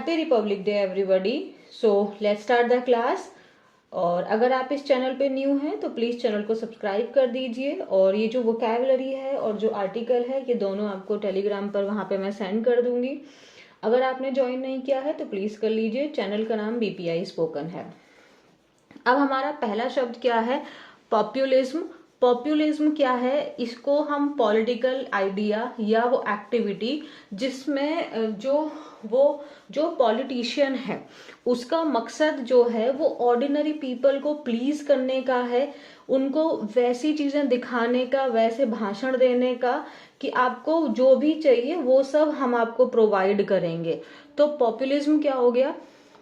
Happy Republic day everybody. So let's start the class. और अगर आप इस चैनल पे न्यू हैं तो प्लीज़ चैनल को सब्सक्राइब कर दीजिए। और ये जो वोकैबुलरी है और जो आर्टिकल है ये दोनों आपको टेलीग्राम पर वहाँ पे मैं सेंड कर दूंगी। अगर आपने ज्वाइन नहीं किया है तो प्लीज़ कर लीजिए। चैनल का नाम BPI स्पोकन है। अब हमारा पहला शब्द क्या है? पॉपुलिज्म। पॉपुलिज्म क्या है? इसको हम पॉलिटिकल आइडिया या वो एक्टिविटी जिसमें जो पॉलिटिशियन है उसका मकसद जो है वो ऑर्डिनरी पीपल को प्लीज करने का है, उनको वैसी चीजें दिखाने का, वैसे भाषण देने का कि आपको जो भी चाहिए वो सब हम आपको प्रोवाइड करेंगे। तो पॉपुलिज्म क्या हो गया?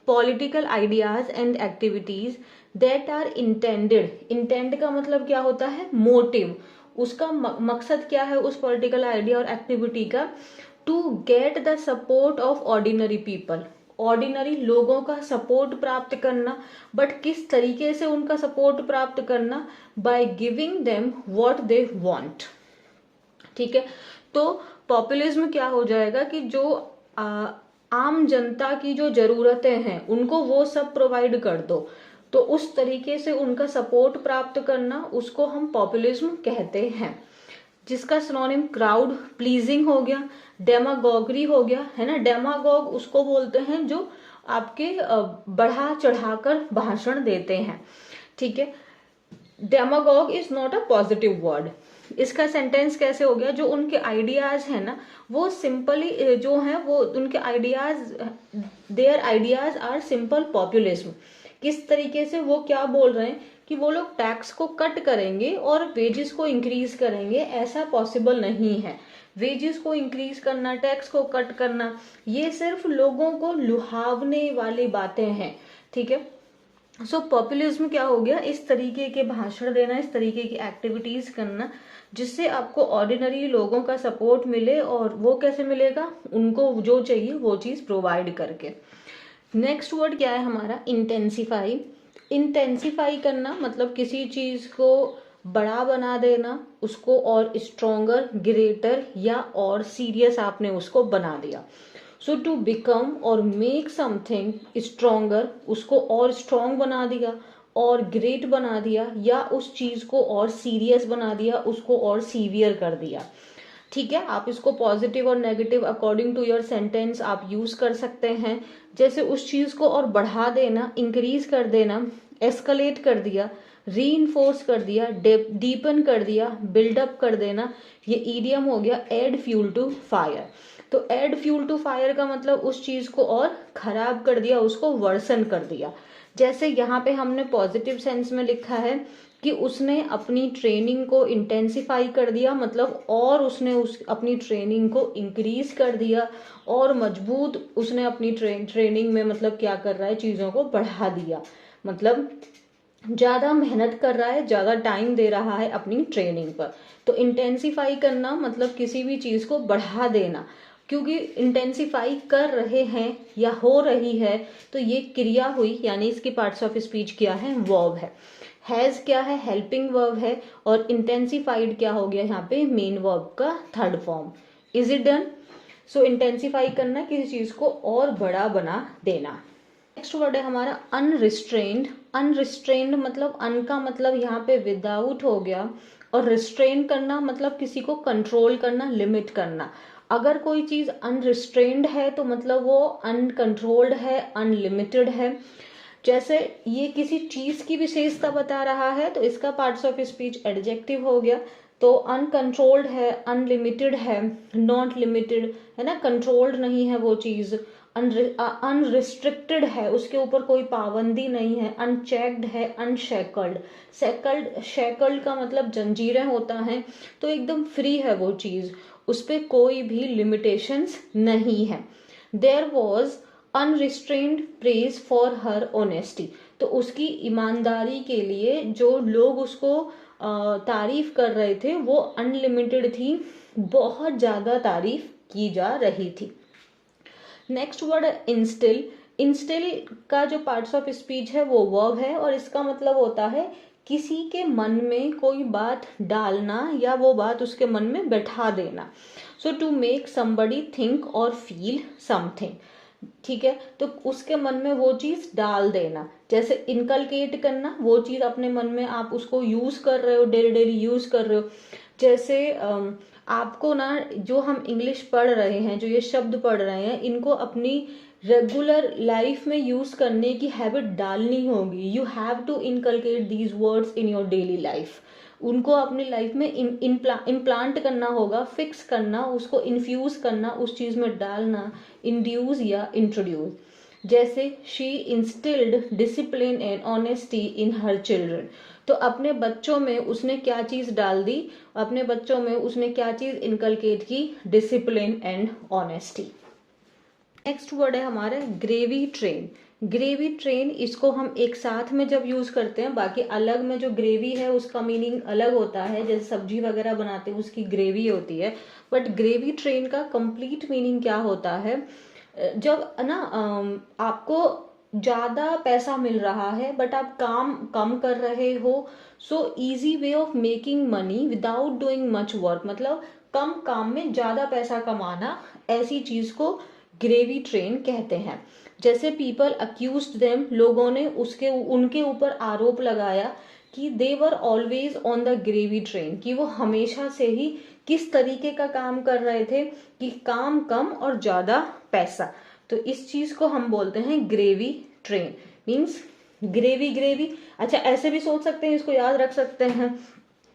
Political ideas and activities that are intended. Intend का मतलब क्या होता है? मोटिव। उसका मकसद क्या है उस पॉलिटिकल आइडिया और एक्टिविटी का? To get the support of ordinary people. Ordinary लोगों का सपोर्ट प्राप्त करना। बट किस तरीके से उनका सपोर्ट प्राप्त करना? By giving them what they want. ठीक है, तो पॉपुलिज्म क्या हो जाएगा कि जो आम जनता की जो जरूरतें हैं उनको वो सब प्रोवाइड कर दो, तो उस तरीके से उनका सपोर्ट प्राप्त करना, उसको हम पॉपुलिज्म कहते हैं। जिसका सिनोनिम क्राउड प्लीजिंग हो गया, डेमागोगरी हो गया, है ना। डेमागोग उसको बोलते हैं जो आपके बढ़ा चढ़ाकर भाषण देते हैं। ठीक है, demagogue is not a positive word. इसका सेंटेंस कैसे हो गया? जो उनके आइडियाज है ना वो सिंपली जो है वो उनके ideas, their ideas are simple populism. किस तरीके से वो क्या बोल रहे हैं कि वो लोग टैक्स को कट करेंगे और वेजेस को इंक्रीज करेंगे। ऐसा पॉसिबल नहीं है। वेजेस को इंक्रीज करना, टैक्स को कट करना, ये सिर्फ लोगों को लुभावने वाली बातें हैं। ठीक है, सो पॉपुलिज्म क्या हो गया? इस तरीके के भाषण देना, इस तरीके की एक्टिविटीज करना जिससे आपको ऑर्डिनरी लोगों का सपोर्ट मिले। और वो कैसे मिलेगा? उनको जो चाहिए वो चीज प्रोवाइड करके। नेक्स्ट वर्ड क्या है हमारा? इंटेंसिफाई। इंटेंसिफाई करना मतलब किसी चीज को बड़ा बना देना, उसको और स्ट्रोंगर, ग्रेटर या और सीरियस आपने उसको बना दिया। सो टू बिकम और मेक समथिंग स्ट्रोंगर, उसको और स्ट्रॉन्ग बना दिया और ग्रेट बना दिया, या उस चीज को और सीरियस बना दिया, उसको और सीवियर कर दिया। ठीक है, आप इसको पॉजिटिव और negative according to your sentence आप यूज कर सकते हैं। जैसे उस चीज को और बढ़ा देना, इंक्रीज कर देना, एस्केलेट कर दिया, रीइंफोर्स कर दिया, डीपन कर दिया, बिल्डअप कर देना, ये ईडियम हो गया एड फ्यूल टू फायर। तो एड फ्यूल टू फायर का मतलब उस चीज को और खराब कर दिया, उसको वर्सन कर दिया। जैसे यहाँ पे हमने पॉजिटिव सेंस में लिखा है कि उसने अपनी ट्रेनिंग को इंटेंसिफाई कर दिया, मतलब और उसने अपनी ट्रेनिंग को इंक्रीज कर दिया और मजबूत उसने अपनी ट्रेनिंग में मतलब क्या कर रहा है, चीजों को बढ़ा दिया, मतलब ज्यादा मेहनत कर रहा है, ज्यादा टाइम दे रहा है अपनी ट्रेनिंग पर। तो इंटेंसिफाई करना मतलब किसी भी चीज को बढ़ा देना। क्योंकि इंटेंसिफाई कर रहे हैं या हो रही है तो ये क्रिया हुई, यानी इसकी पार्ट्स ऑफ स्पीच क्या है? वर्ब है। हैज क्या है? हेल्पिंग वर्ब है। और इंटेंसिफाइड क्या हो गया यहाँ पे? मेन वर्ब का third form. Is it done? So intensify करना, किसी चीज को और बड़ा बना देना। नेक्स्ट वर्ड है हमारा अनरिस्ट्रेन्ड। अनरिस्ट्रेन्ड मतलब अन का मतलब यहाँ पे विदाउट हो गया, और रिस्ट्रेन करना मतलब किसी को कंट्रोल करना, लिमिट करना। अगर कोई चीज अनरिस्ट्रेन्ड है तो मतलब वो अनकंट्रोल्ड है, अनलिमिटेड है। जैसे ये किसी चीज की विशेषता बता रहा है तो इसका पार्ट्स ऑफ स्पीच एडजेक्टिव हो गया। तो अनकंट्रोल्ड है, अनलिमिटेड है, नॉट लिमिटेड है ना, कंट्रोल्ड नहीं है वो चीज, अनरिस्ट्रिक्टेड है, उसके ऊपर कोई पाबंदी नहीं है, अनचेक्ड है, अनशैकल्ड। शैकल्ड का मतलब जंजीरें होता है, तो एकदम फ्री है वो चीज, उस पर कोई भी लिमिटेशंस नहीं है। There was unrestrained praise for her honesty. तो उसकी ईमानदारी के लिए जो लोग उसको तारीफ कर रहे थे वो अनलिमिटेड थी, बहुत ज्यादा तारीफ की जा रही थी। Next word instil. इंस्टिल का जो पार्ट्स ऑफ स्पीच है वो वर्ब है, और इसका मतलब होता है किसी के मन में कोई बात डालना या वो बात उसके मन में बैठा देना। सो टू मेक समबडी थिंक और फील समथिंग। ठीक है, तो उसके मन में वो चीज डाल देना, जैसे इनकलकेट करना, वो चीज अपने मन में आप उसको यूज कर रहे हो, डेली डेली यूज कर रहे हो। जैसे आपको ना जो हम इंग्लिश पढ़ रहे हैं, जो ये शब्द पढ़ रहे हैं, इनको अपनी रेगुलर लाइफ में यूज करने की हैबिट डालनी होगी। You have to inculcate these words in your daily life. उनको अपनी लाइफ में इम्प्लांट करना होगा, फिक्स करना, उसको इन्फ्यूज करना, उस चीज में डालना, इंड्यूस या इंट्रोड्यूस। जैसे she instilled discipline and honesty in her children. तो अपने बच्चों में उसने क्या चीज डाल दी, अपने बच्चों में उसने क्या चीज इनकलकेट की, discipline and honesty. Next word है हमारा ग्रेवी ट्रेन। ग्रेवी ट्रेन, इसको हम एक साथ में जब यूज करते हैं, बाकी अलग में जो ग्रेवी है उसका मीनिंग अलग होता है, जैसे सब्जी वगैरह बनाते हैं उसकी ग्रेवी होती है, बट ग्रेवी ट्रेन का कंप्लीट मीनिंग क्या होता है, जब ना आपको ज्यादा पैसा मिल रहा है बट आप काम कम कर रहे हो, so easy way of making money without doing much work, मतलब कम काम में ज्यादा पैसा कमाना, ऐसी चीज को ग्रेवी ट्रेन कहते हैं। जैसे पीपल अक्यूज्ड देम, लोगों ने उनके ऊपर आरोप लगाया कि they were always on the gravy train, कि वो हमेशा से ही किस तरीके का काम कर रहे थे कि काम कम और ज्यादा पैसा। तो इस चीज को हम बोलते हैं gravy train, means gravy gravy. अच्छा, ऐसे भी सोच सकते हैं, इसको याद रख सकते हैं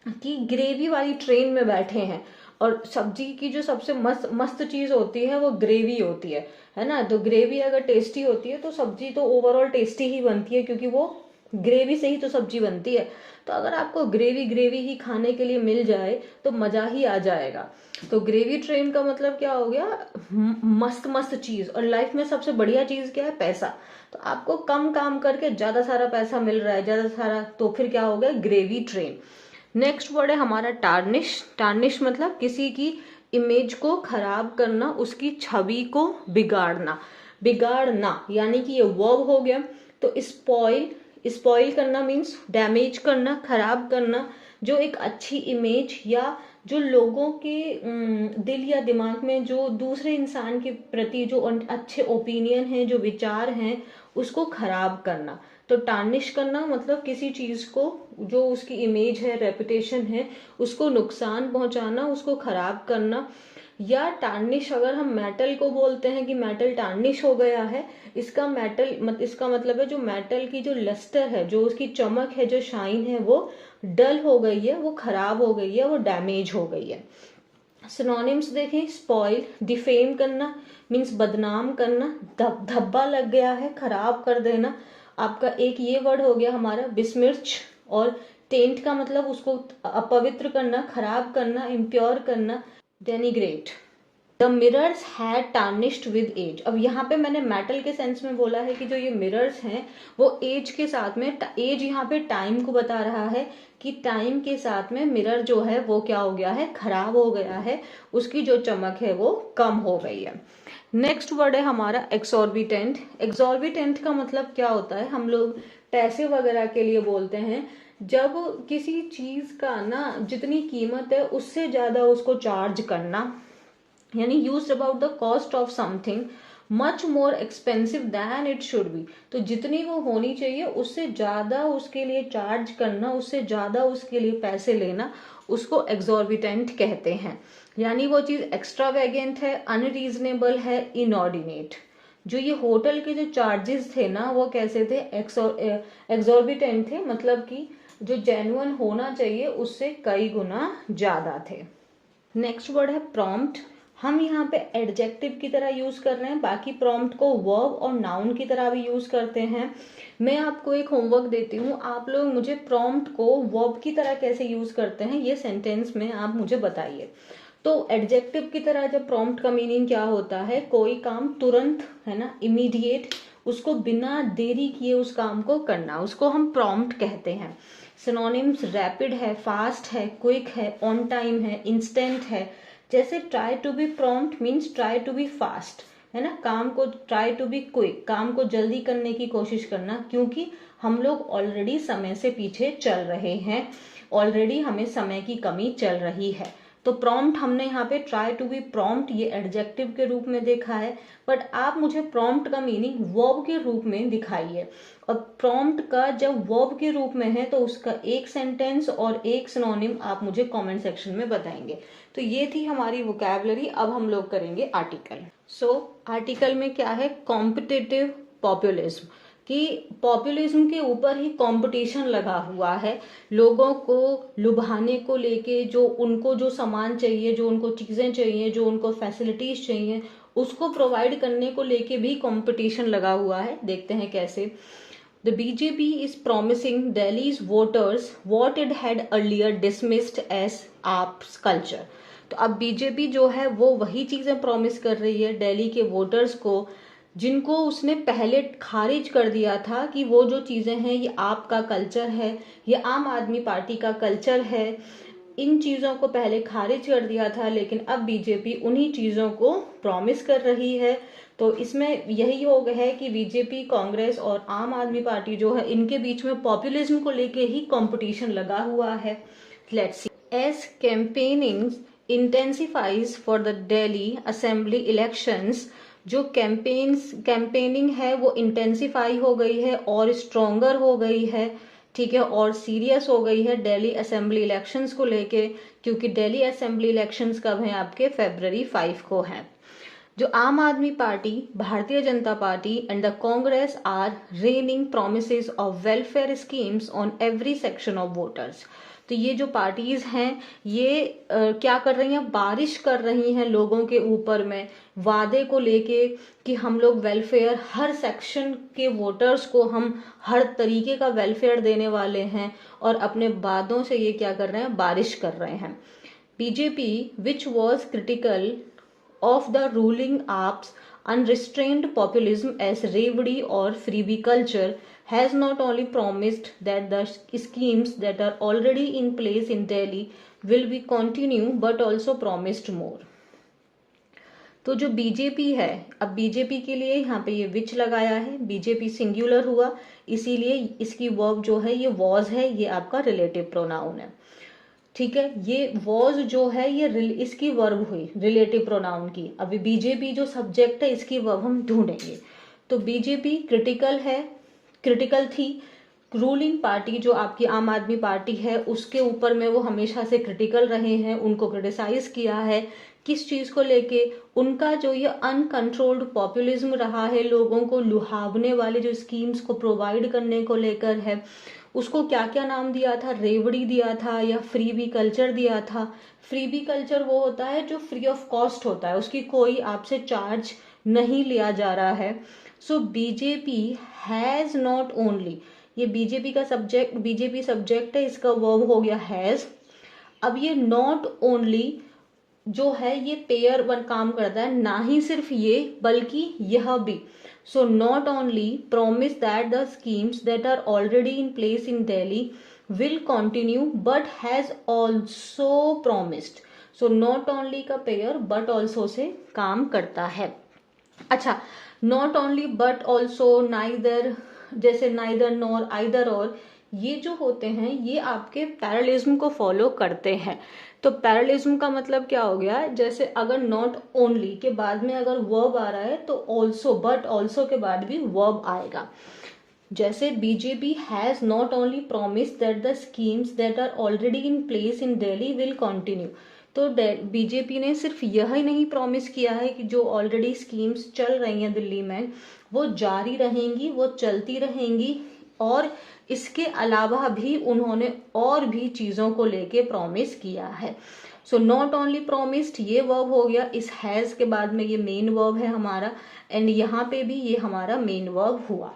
कि ग्रेवी वाली ट्रेन में बैठे हैं, और सब्जी की जो सबसे मस्त मस्त चीज होती है वो ग्रेवी होती है ना। तो ग्रेवी अगर टेस्टी होती है तो सब्जी तो ओवरऑल टेस्टी ही बनती है, क्योंकि वो ग्रेवी से ही तो सब्जी बनती है। तो अगर आपको ग्रेवी ग्रेवी ही खाने के लिए मिल जाए तो मजा ही आ जाएगा। तो ग्रेवी ट्रेन का मतलब क्या हो गया, मस्त मस्त चीज। और लाइफ में सबसे बढ़िया चीज क्या है, पैसा। तो आपको कम काम करके ज्यादा सारा पैसा मिल रहा है, ज्यादा सारा, तो फिर क्या हो गया, ग्रेवी ट्रेन। नेक्स्ट वर्ड है हमारा टार्निश। टार्निश मतलब किसी की इमेज को खराब करना, उसकी छवि को बिगाड़ना। बिगाड़ना यानी कि ये वर्ब हो गया। तो स्पॉइल, स्पॉइल करना मीन्स डैमेज करना, खराब करना। जो एक अच्छी इमेज या जो लोगों के दिल या दिमाग में जो दूसरे इंसान के प्रति जो अच्छे ओपिनियन हैं, जो विचार हैं, उसको खराब करना। तो टार्निश करना मतलब किसी चीज को, जो उसकी इमेज है, रेपुटेशन है, उसको नुकसान पहुंचाना, उसको खराब करना। या टार्निश अगर हम मेटल को बोलते हैं कि मेटल टार्निश हो गया है, इसका मतलब है जो मेटल की जो लस्टर है, जो उसकी चमक है, जो शाइन है, वो डल हो गई है, वो खराब हो गई है, वो डैमेज हो गई है। सिनोनिम्स देखें, स्पॉइल, डिफेम करना मीन्स बदनाम करना, धब्बा लग गया है, खराब कर देना। आपका एक ये वर्ड हो गया हमारा बिस्मिर्च। और टेंट का मतलब उसको अपवित्र करना, खराब करना, इम्प्योर करना, denigrate. The mirrors had tarnished with age. अब यहाँ पे मैंने मेटल के सेंस में बोला है कि जो ये मिरर्स हैं वो एज के साथ में, एज यहाँ पे टाइम को बता रहा है कि टाइम के साथ में मिरर जो है वो क्या हो गया है, खराब हो गया है, उसकी जो चमक है वो कम हो गई है। नेक्स्ट वर्ड है हमारा एक्सॉर्बिटेंट। एक्सॉर्बिटेंट का मतलब क्या होता है, हम लोग पैसे वगैरह के लिए बोलते हैं, जब किसी चीज का ना जितनी कीमत है उससे ज्यादा उसको चार्ज करना, यानी use about the cost of something much more expensive than it should be. तो जितनी वो होनी चाहिए उससे ज्यादा उसके लिए चार्ज करना, उससे ज्यादा उसके लिए पैसे लेना, उसको एक्सॉर्बिटेंट कहते हैं। यानी वो चीज एक्स्ट्रावेगेंट है, अनरीजनेबल है, इनऑर्डिनेट। जो ये होटल के जो चार्जेस थे ना वो कैसे थे, एक्सॉर्बिटेंट थे, मतलब कि जो जेन्युइन होना चाहिए उससे कई गुना ज्यादा थे। नेक्स्ट वर्ड है प्रॉम्प्ट। हम यहाँ पे एडजेक्टिव की तरह यूज कर रहे हैं, बाकी प्रॉम्प्ट को वर्ब और नाउन की तरह भी यूज करते हैं। मैं आपको एक होमवर्क देती हूँ, आप लोग मुझे प्रॉम्प्ट को वर्ब की तरह कैसे यूज करते हैं ये सेंटेंस में आप मुझे बताइए। तो एडजेक्टिव की तरह जब प्रॉम्प्ट का मीनिंग क्या होता है, कोई काम तुरंत, है ना, इमीडिएट, उसको बिना देरी किए उस काम को करना, उसको हम प्रॉम्प्ट कहते हैं। सिनोनिम्स रैपिड है, फास्ट है, क्विक है, ऑन टाइम है, इंस्टेंट है। जैसे try to be prompt means try to be fast, है ना, काम को ट्राई टू बी क्विक, काम को जल्दी करने की कोशिश करना, क्योंकि हम लोग ऑलरेडी समय से पीछे चल रहे हैं, ऑलरेडी हमें समय की कमी चल रही है। तो प्रॉम्प्ट हमने यहाँ पे ट्राई टू बी प्रॉम्प्ट ये एडजेक्टिव के रूप में देखा है, बट आप मुझे प्रॉम्प्ट का मीनिंग वर्ब के रूप में दिखाइए। और प्रॉम्प्ट का जब वर्ब के रूप में है तो उसका एक सेंटेंस और एक सिनोनिम आप मुझे कमेंट सेक्शन में बताएंगे। तो ये थी हमारी वोकैबुलरी। अब हम लोग करेंगे आर्टिकल। सो आर्टिकल में क्या है, कॉम्पिटिटिव पॉपुलिज्म, कि पॉपुलिज्म के ऊपर ही कंपटीशन लगा हुआ है, लोगों को लुभाने को लेके, जो उनको जो सामान चाहिए, जो उनको चीजें चाहिए, जो उनको फैसिलिटीज चाहिए, उसको प्रोवाइड करने को लेके भी कंपटीशन लगा हुआ है। देखते हैं कैसे। The BJP is promising Delhi's voters what it had earlier dismissed as AAP's culture। तो अब बीजेपी जो है वो वही चीजें प्रॉमिस कर रही है दिल्ली के वोटर्स को जिनको उसने पहले खारिज कर दिया था कि वो जो चीजें हैं ये आपका कल्चर है, ये आम आदमी पार्टी का कल्चर है। इन चीजों को पहले खारिज कर दिया था, लेकिन अब बीजेपी उन्हीं चीजों को प्रॉमिस कर रही है। तो इसमें यही योग है कि बीजेपी, कांग्रेस और आम आदमी पार्टी जो है इनके बीच में पॉपुलिज्म को लेके ही कंपटीशन लगा हुआ है। Let's see. As campaigning intensifies for the Delhi assembly elections, जो कैंपेनिंग है वो इंटेंसिफाई हो गई है और स्ट्रोंगर हो गई है, ठीक है, और सीरियस हो गई है दिल्ली असेंबली इलेक्शंस को लेके, क्योंकि दिल्ली असेंबली इलेक्शंस कब हैं आपके, February 5 को हैं। जो आम Aadmi Party, Bharatiya Janata Party and the Congress are raining promises of welfare schemes on every section of voters. तो ये जो पार्टीज हैं ये क्या कर रही हैं, बारिश कर रही हैं लोगों के ऊपर में वादे को लेके कि हम लोग वेलफेयर, हर सेक्शन के वोटर्स को हम हर तरीके का वेलफेयर देने वाले हैं, और अपने वादों से ये क्या कर रहे हैं, बारिश कर रहे हैं। BJP which was critical of the ruling AAP's unrestrained populism as Revdi or freebie culture has not only promised that the schemes that are already in place in Delhi will be continue but also promised more। तो जो BJP है, अब BJP के लिए यहाँ पे ये विच लगाया है, बीजेपी सिंगुलर हुआ, इसीलिए इसकी वर्ब जो है ये वॉज है, ये आपका रिलेटिव प्रोनाउन है, ठीक है। ये वॉज जो है ये इसकी वर्ब हुई रिलेटिव प्रोनाउन की। अभी बीजेपी जो सब्जेक्ट है इसकी वर्ब हम ढूंढेंगे। तो बीजेपी क्रिटिकल है, क्रिटिकल थी, रूलिंग पार्टी जो आपकी आम आदमी पार्टी है उसके ऊपर में वो हमेशा से क्रिटिकल रहे हैं, उनको क्रिटिसाइज किया है। किस चीज को लेके, उनका जो ये अनकंट्रोल्ड पॉपुलिज्म रहा है, लोगों को लुभावने वाले जो स्कीम्स को प्रोवाइड करने को लेकर है, उसको क्या क्या नाम दिया था, रेवड़ी दिया था या फ्रीबी कल्चर दिया था। फ्रीबी कल्चर वो होता है जो फ्री ऑफ कॉस्ट होता है, उसकी कोई आपसे चार्ज नहीं लिया जा रहा है। सो बीजेपी हैज नॉट ओनली, ये बीजेपी का सब्जेक्ट, बीजेपी सब्जेक्ट है, इसका वर्ब हो गया हैज। अब ये नॉट ओनली जो है ये पेयर वन काम करता है, ना ही सिर्फ ये बल्कि यह भी। So not only promise that the schemes that are already in place in Delhi will continue but has also promised। So not only का पेयर but also से काम करता है। अच्छा, not only but also, neither, जैसे neither nor, either और, ये जो होते हैं ये आपके पैरेललिज्म को फॉलो करते हैं। तो पैरेललिज्म का मतलब क्या हो गया, जैसे अगर नॉट ओनली के बाद में अगर वर्ब आ रहा है तो ऑल्सो, बट ऑल्सो के बाद भी वर्ब आएगा। जैसे BJP has not only promise that the schemes that are already in place in Delhi will continue. तो बीजेपी ने सिर्फ यह ही नहीं प्रॉमिस किया है कि जो ऑलरेडी स्कीम्स चल रही हैं दिल्ली में वो जारी रहेंगी, वो चलती रहेंगी, और इसके अलावा भी उन्होंने और भी चीजों को लेके प्रॉमिस किया है। सो नॉट ओनली प्रॉमिस्ड ये वर्ब हो गया, इस हैज के बाद में ये मेन वर्ब है हमारा, एंड यहाँ पे भी ये हमारा मेन वर्ब हुआ,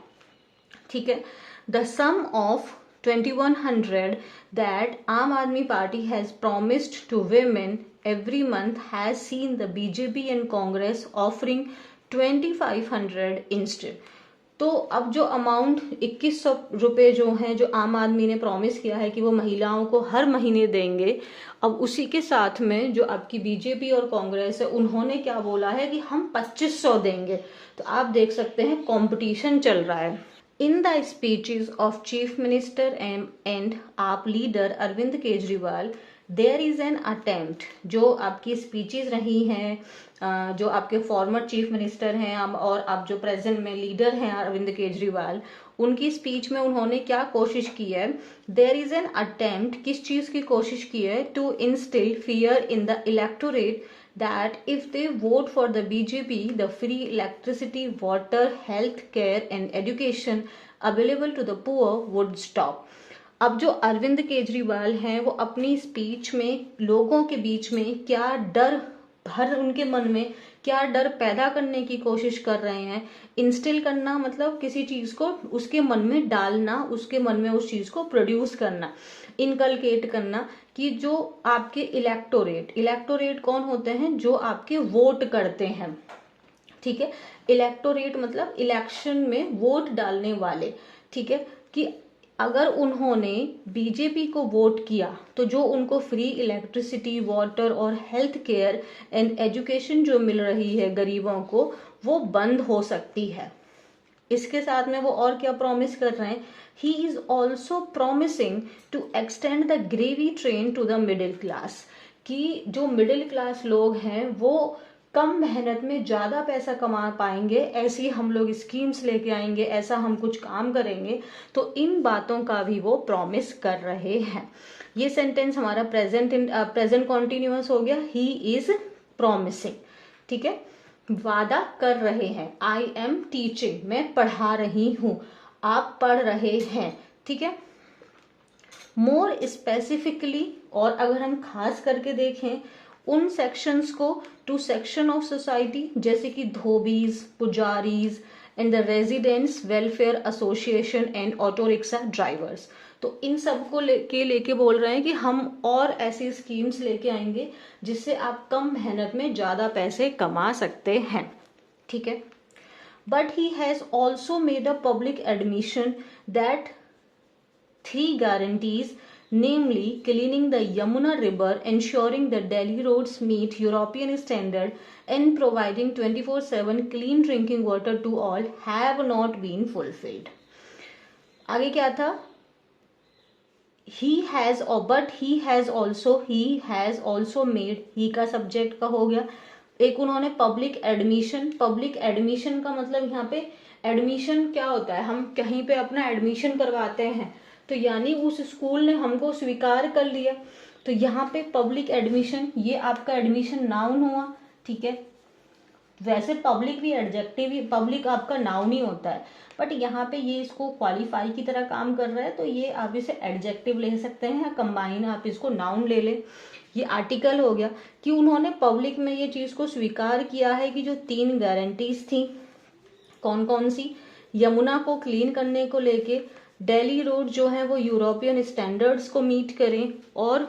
ठीक है। The some of 2100 that Aam Aadmi Party has promised to women every month has seen the BJP and Congress offering 2500 instead। तो अब जो अमाउंट 2100 रुपए जो हैं जो आम आदमी ने प्रॉमिस किया है कि वो महिलाओं को हर महीने देंगे, अब उसी के साथ में जो आपकी बीजेपी और कांग्रेस है उन्होंने क्या बोला है कि हम 2500 देंगे। तो आप देख सकते हैं कंपटीशन चल रहा है। In the speeches of chief minister and AAP leader Arvind Kejriwal there is an attempt, जो आपकी स्पीचेस रही हैं, जो आपके फॉर्मर चीफ मिनिस्टर हैं और अब जो प्रेजेंट में लीडर हैं अरविंद केजरीवाल, उनकी स्पीच में उन्होंने क्या कोशिश की है, देयर इज एन अटेम्प्ट, किस चीज की कोशिश की है, to instil fear in the electorate that if they vote for the BJP, the free electricity, water, health care and education available to the poor would stop. अब जो अरविंद केजरीवाल हैं वो अपनी स्पीच में लोगों के बीच में क्या डर भर उनके मन में क्या डर पैदा करने की कोशिश कर रहे हैं, इंस्टिल करना मतलब किसी चीज को उसके मन में डालना, उसके मन में उस चीज को प्रोड्यूस करना, इनकलकेट करना कि जो आपके इलेक्टोरेट कौन होते हैं, जो आपके वोट करते हैं, ठीक है। इलेक्टोरेट मतलब इलेक्शन में वोट डालने वाले, ठीक है, कि अगर उन्होंने बीजेपी को वोट किया तो जो उनको फ्री इलेक्ट्रिसिटी, वाटर और हेल्थ केयर एंड एजुकेशन जो मिल रही है गरीबों को, वो बंद हो सकती है। इसके साथ में वो और क्या प्रॉमिस कर रहे हैं, he is also promising to extend the gravy train to the middle class, कि जो मिडिल क्लास लोग हैं वो कम मेहनत में ज्यादा पैसा कमा पाएंगे, ऐसी हम लोग स्कीम्स लेके आएंगे, ऐसा हम कुछ काम करेंगे, तो इन बातों का भी वो प्रॉमिस कर रहे हैं। ये सेंटेंस हमारा प्रेजेंट कॉन्टिन्यूअस हो गया, ही इज प्रॉमिसिंग, ठीक है, वादा कर रहे हैं। आई एम टीचिंग, मैं पढ़ा रही हूं, आप पढ़ रहे हैं, ठीक है। मोर स्पेसिफिकली, और अगर हम खास करके देखें उन सेक्शंस को, टू सेक्शन ऑफ सोसाइटी जैसे कि dhobis, pujaris and the residents welfare association and auto rickshaw drivers, तो इन सब को लेके बोल रहे हैं कि हम और ऐसी स्कीम्स लेके आएंगे जिससे आप कम मेहनत में ज्यादा पैसे कमा सकते हैं, ठीक है। But he has also made a public admission that 3 guarantees, namely cleaning the Yamuna River, ensuring the Delhi roads meet European standard, and providing 24/7 clean drinking water to all, have not been fulfilled. आगे क्या था, he has also made, he का subject का हो गया। एक उन्होंने public admission का मतलब यहाँ पे एडमिशन क्या होता है, हम कहीं पे अपना एडमिशन करवाते हैं तो यानी उस स्कूल ने हमको स्वीकार कर लिया, तो यहाँ पे पब्लिक एडमिशन, ये आपका एडमिशन नाउन हुआ, ठीक है। वैसे पब्लिक भी एडजेक्टिव ही, पब्लिक आपका नाउन ही होता है, बट यहाँ पे ये इसको क्वालिफाई की तरह काम कर रहा है, तो ये आप इसे एडजेक्टिव ले सकते हैं, कंबाइन आप इसको नाउन ले लें। ये आर्टिकल हो गया कि उन्होंने पब्लिक में ये चीज को स्वीकार किया है कि जो 3 गारंटीज थी, कौन कौन सी, यमुना को क्लीन करने को लेके, दिल्ली रोड जो है वो यूरोपियन स्टैंडर्ड्स को मीट करें, और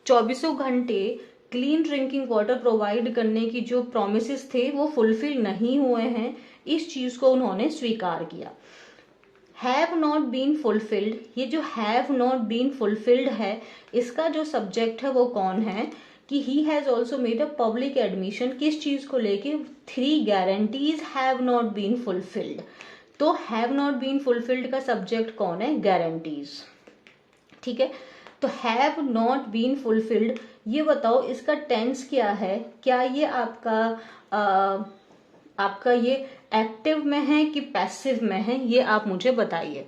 24 घंटे क्लीन ड्रिंकिंग वाटर प्रोवाइड करने की जो प्रोमिसेस थे वो फुलफिल नहीं हुए हैं, इस चीज को उन्होंने स्वीकार किया। हैव नॉट बीन फुलफिल्ड, ये जो हैव नॉट बीन फुलफिल्ड है इसका जो सब्जेक्ट है वो कौन है, कि he has also made a public admission, किस चीज को लेके, 3 guarantees have not been fulfilled, तो हैव नॉट बीन फुलफिल्ड का सब्जेक्ट कौन है, गारंटीज, ठीक है। तो हैव नॉट बीन फुलफिल्ड, ये बताओ इसका टेंस क्या है, क्या ये आपका ये एक्टिव में है कि पैसिव में है, ये आप मुझे बताइए।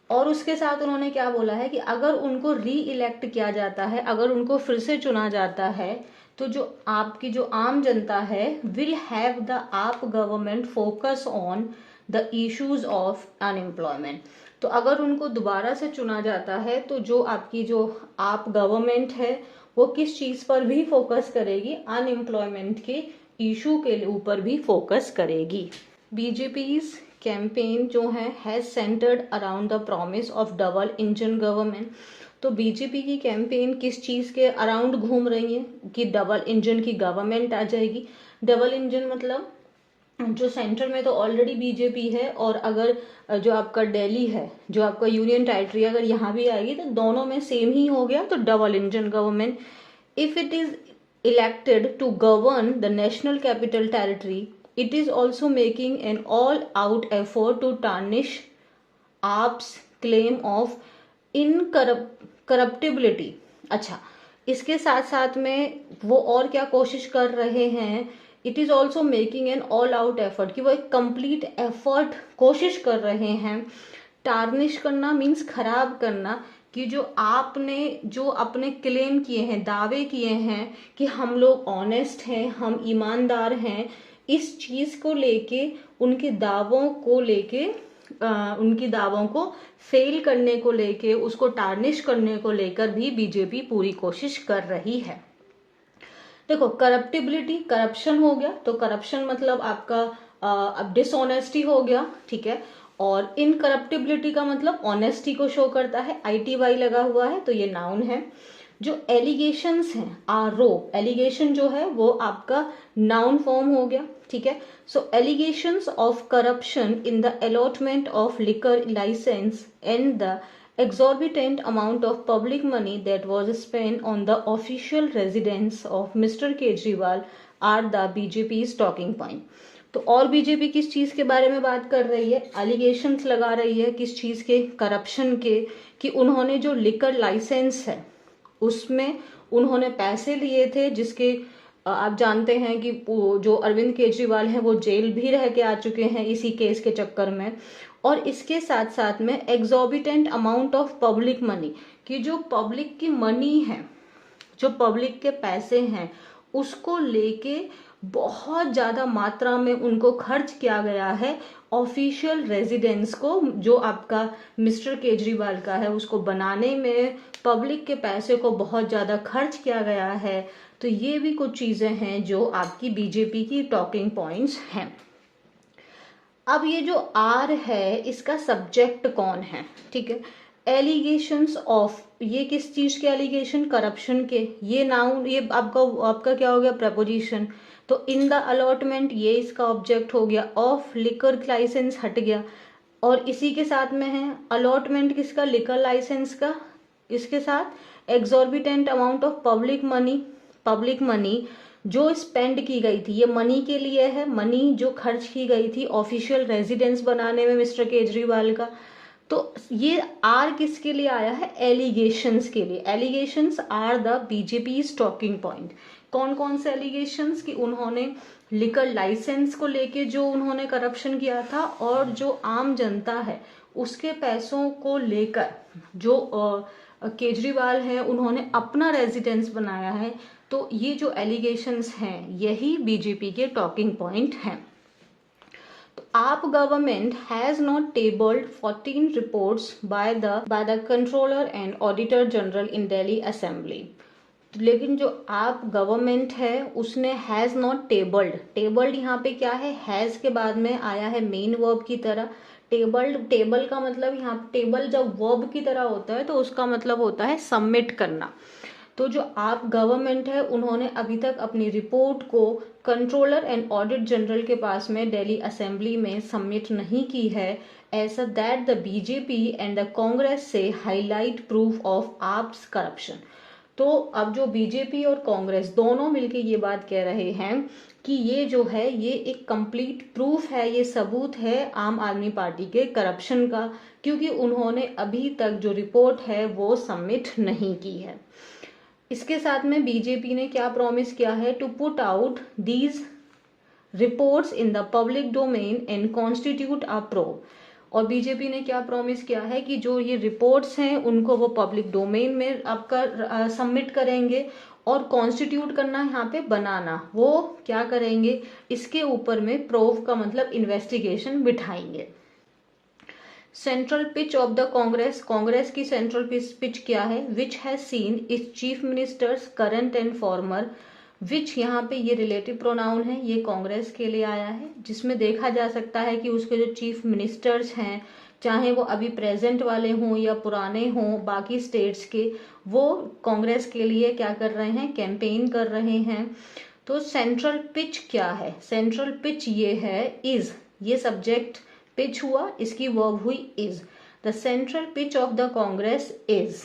और उसके साथ उन्होंने क्या बोला है कि अगर उनको री इलेक्ट किया जाता है, अगर उनको फिर से चुना जाता है, तो जो आपकी जो आम जनता है, विल हैव द आप government focus on the issues of unemployment, तो अगर उनको दोबारा से चुना जाता है तो जो आपकी जो आप गवर्नमेंट है वो किस चीज पर भी फोकस करेगी, अनएम्प्लॉयमेंट के इशू के ऊपर भी फोकस करेगी। बीजेपी's कैंपेन जो है has centred around the promise of double engine government, तो बीजेपी की कैंपेन किस चीज के अराउंड घूम रही है कि डबल इंजन की गवर्नमेंट आ जाएगी। डबल इंजन मतलब जो सेंटर में तो ऑलरेडी बीजेपी है, और अगर जो आपका दिल्ली है, जो आपका यूनियन टेरिटरी, अगर यहाँ भी आएगी तो दोनों में सेम ही हो गया, तो double engine government. If it is elected to govern the national capital territory, it is also making an all out effort to tarnish AAP's claim of incorruptibility. अच्छा, इसके साथ साथ में वो और क्या कोशिश कर रहे हैं, it is also making an all out effort, कि वो एक कंप्लीट एफर्ट कोशिश कर रहे हैं। टार्निश करना मीन्स खराब करना, कि जो अपने क्लेम किए हैं, दावे किए हैं कि हम लोग ऑनेस्ट हैं, हम ईमानदार हैं, इस चीज को लेके, उनके दावों को लेके, उनकी दावों को फेल करने को लेके, उसको टार्निश करने को लेकर भी बीजेपी पूरी कोशिश कर रही है। देखो, करप्टिबिलिटी, करप्शन हो गया, तो करप्शन मतलब आपका अब डिसऑनेस्टी हो गया, ठीक है। और इनकरप्टिबिलिटी का मतलब ऑनेस्टी को शो करता है, ITY लगा हुआ है, तो ये नाउन है। जो एलिगेशंस हैं, आरोप, एलिगेशन जो है वो आपका नाउन फॉर्म हो गया, ठीक है। So allegations of corruption in the allotment of liquor license and the exorbitant amount of public money that was spent on the official residence of Mr. Kejriwal are the BJP's talking point. तो और BJP किस चीज के बारे में बात कर रही है, एलिगेशंस लगा रही है किस चीज के, करप्शन के, कि उन्होंने जो लिकर लाइसेंस है उसमें उन्होंने पैसे लिए थे, जिसके आप जानते हैं कि जो अरविंद केजरीवाल हैं वो जेल भी रह के आ चुके हैं इसी केस के चक्कर में। और इसके साथ साथ में exorbitant amount of public money, कि जो पब्लिक की मनी है, जो पब्लिक के पैसे हैं, उसको लेके बहुत ज्यादा मात्रा में उनको खर्च किया गया है ऑफिशियल रेजिडेंस को, जो आपका मिस्टर केजरीवाल का है, उसको बनाने में पब्लिक के पैसे को बहुत ज्यादा खर्च किया गया है। तो ये भी कुछ चीजें हैं जो आपकी बीजेपी की टॉकिंग पॉइंट्स हैं। अब ये जो आर है इसका सब्जेक्ट कौन है, ठीक है। एलिगेशंस ऑफ, ये किस चीज के एलिगेशन, करप्शन के, ये नाउन, ये आपका क्या हो गया, प्रपोजिशन। तो इन द अलॉटमेंट, ये इसका ऑब्जेक्ट हो गया, ऑफ लिकर लाइसेंस हट गया, और इसी के साथ में है अलॉटमेंट किसका, लिकर लाइसेंस का, इसके साथ exorbitant amount of public money, public money जो स्पेंड की गई थी, ये मनी के लिए है, मनी जो खर्च की गई थी ऑफिशियल रेजिडेंस बनाने में मिस्टर केजरीवाल का। तो ये आर किसके लिए आया है, एलिगेशंस के लिए। Allegations are the BJP's talking point. कौन कौन से एलिगेशंस, कि उन्होंने लिकर लाइसेंस को लेके जो उन्होंने करप्शन किया था, और जो आम जनता है उसके पैसों को लेकर जो केजरीवाल है उन्होंने अपना रेजिडेंस बनाया है। तो ये जो एलिगेशंस हैं यही बीजेपी के टॉकिंग पॉइंट हैं। तो आप government has not tabled 14 reports by the controller and auditor general in Delhi assembly. लेकिन जो आप गवर्नमेंट है उसने हैज नॉट टेबल्ड, टेबल्ड यहाँ पे क्या है, हैज के बाद में आया है मेन वर्ब की तरह। टेबल्ड, टेबल का मतलब यहाँ टेबल जब वर्ब की तरह होता है तो उसका मतलब होता है सबमिट करना। तो जो आप गवर्नमेंट है उन्होंने अभी तक अपनी रिपोर्ट को कंट्रोलर एंड ऑडिट जनरल के पास में दिल्ली असेंबली में सबमिट नहीं की है, ऐसा that the BJP and the Congress से highlight proof of AAP's corruption. तो अब जो बीजेपी और कांग्रेस दोनों मिलके ये बात कह रहे हैं कि ये जो है ये एक कंप्लीट प्रूफ है, ये सबूत है आम आदमी पार्टी के करप्शन का, क्योंकि उन्होंने अभी तक जो रिपोर्ट है वो सबमिट नहीं की है। इसके साथ में बीजेपी ने क्या प्रॉमिस किया है, to put out these reports in the public domain and constitute a probe. और बीजेपी ने क्या प्रॉमिस किया है कि जो ये रिपोर्ट्स हैं उनको वो पब्लिक डोमेन में आपका सबमिट करेंगे, और कॉन्स्टिट्यूट करना यहाँ पे बनाना, वो क्या करेंगे, इसके ऊपर में प्रोव का मतलब इन्वेस्टिगेशन बिठाएंगे। Central pitch of the Congress, Congress की सेंट्रल पिच क्या है, which has seen its chief ministers current and former, which यहाँ पे ये रिलेटिव प्रोनाउन है, ये कांग्रेस के लिए आया है, जिसमें देखा जा सकता है कि उसके जो चीफ मिनिस्टर्स हैं, चाहे वो अभी प्रेजेंट वाले हों या पुराने हों बाकी स्टेट्स के, वो कांग्रेस के लिए क्या कर रहे हैं, कैंपेन कर रहे हैं। तो सेंट्रल पिच क्या है, सेंट्रल पिच ये है इज, ये सब्जेक्ट पिच हुआ, इसकी वर्ब हुई is. The central pitch of the Congress is,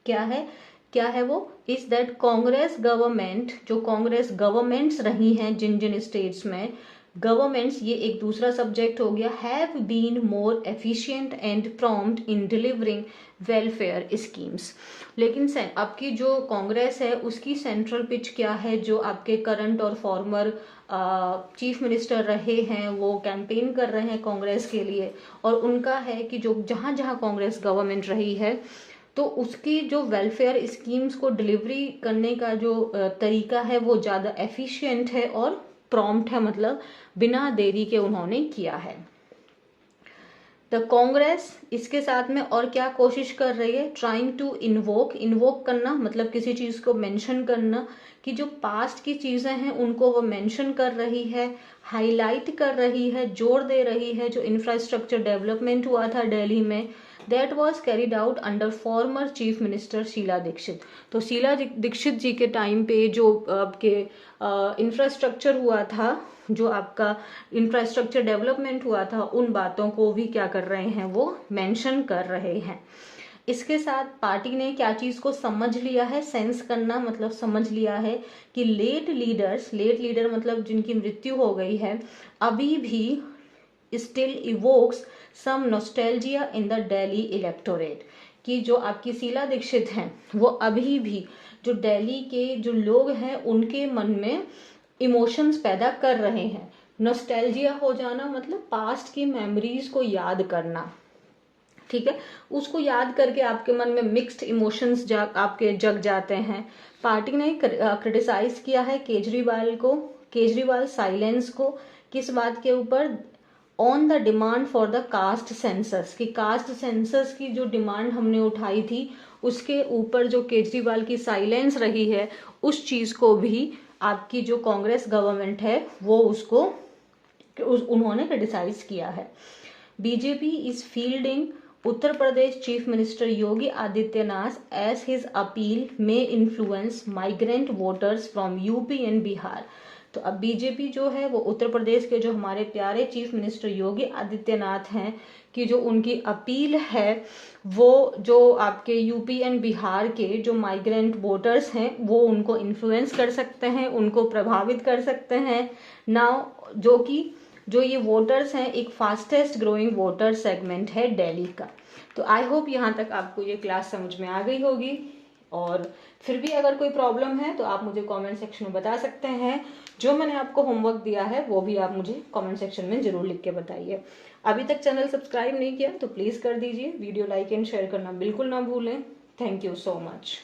क्या है, क्या है वो, इज दैट कांग्रेस गवर्नमेंट, जो कांग्रेस गवर्नमेंट्स रही हैं जिन जिन स्टेट्स में, गवर्नमेंट्स, ये एक दूसरा सब्जेक्ट हो गया, have been more efficient and prompt in delivering welfare schemes. लेकिन अब की जो कांग्रेस है उसकी सेंट्रल पिच क्या है, जो आपके करंट और फॉर्मर चीफ मिनिस्टर रहे हैं वो कैंपेन कर रहे हैं कांग्रेस के लिए, और उनका है कि जो जहां जहां कांग्रेस गवर्नमेंट रही है तो उसकी जो वेलफेयर स्कीम्स को डिलीवरी करने का जो तरीका है वो ज़्यादा एफिशिएंट है और प्रॉम्प्ट है, मतलब बिना देरी के उन्होंने किया है। द कांग्रेस इसके साथ में और क्या कोशिश कर रही है, ट्राइंग टू इन्वोक करना, मतलब किसी चीज को मेंशन करना कि जो पास्ट की चीजें हैं उनको वो मेंशन कर रही है, हाईलाइट कर रही है, जोर दे रही है। जो इंफ्रास्ट्रक्चर डेवलपमेंट हुआ था दिल्ली में, that was carried out under former chief minister Sheila Dikshit. तो शीला दीक्षित जी के टाइम पे जो आपके इंफ्रास्ट्रक्चर हुआ था, जो आपका इंफ्रास्ट्रक्चर डेवलपमेंट हुआ था, उन बातों को भी क्या कर रहे हैं, वो मेंशन कर रहे हैं। इसके साथ पार्टी ने क्या चीज को समझ लिया है, सेंस करना मतलब समझ लिया है कि लेट लीडर मतलब जिनकी मृत्यु हो गई है, अभी भी still evokes some nostalgia in the Delhi electorate, कि जो आपकी शीला दीक्षित हैं वो अभी भी जो दिल्ली के जो लोग हैं उनके मन में इमोशंस पैदा कर रहे हैं। नॉस्टैल्जिया हो जाना मतलब पास्ट की मेमोरीज को याद करना, ठीक है, उसको याद करके आपके मन में मिक्स्ड इमोशंस आपके जग जाते हैं। पार्टी ने क्रिटिसाइज किया है केजरीवाल साइलेंस को, किस बात के ऊपर, on the demand for the caste census, कि कास्ट सेंसस की जो डिमांड हमने उठाई थी उसके ऊपर जो केजरीवाल की साइलेंस रही है, उस चीज को भी आपकी जो कांग्रेस गवर्नमेंट है वो उन्होंने क्रिटिसाइज किया है। BJP is fielding Uttar Pradesh chief minister Yogi Adityanath as his appeal में influence migrant voters from UP and Bihar. तो अब बीजेपी जो है वो उत्तर प्रदेश के जो हमारे प्यारे चीफ मिनिस्टर योगी आदित्यनाथ हैं कि जो उनकी अपील है वो जो आपके यूपी एंड बिहार के जो माइग्रेंट वोटर्स हैं वो उनको इन्फ्लुएंस कर सकते हैं, उनको प्रभावित कर सकते हैं नाउ, जो ये वोटर्स हैं एक फास्टेस्ट ग्रोइंग वोटर सेगमेंट है दिल्ली का। तो आई होप यहाँ तक आपको ये क्लास समझ में आ गई होगी, और फिर भी अगर कोई प्रॉब्लम है तो आप मुझे कमेंट सेक्शन में बता सकते हैं। जो मैंने आपको होमवर्क दिया है वो भी आप मुझे कमेंट सेक्शन में जरूर लिख के बताइए। अभी तक चैनल सब्सक्राइब नहीं किया तो प्लीज़ कर दीजिए, वीडियो लाइक एंड शेयर करना बिल्कुल ना भूलें। Thank you so much.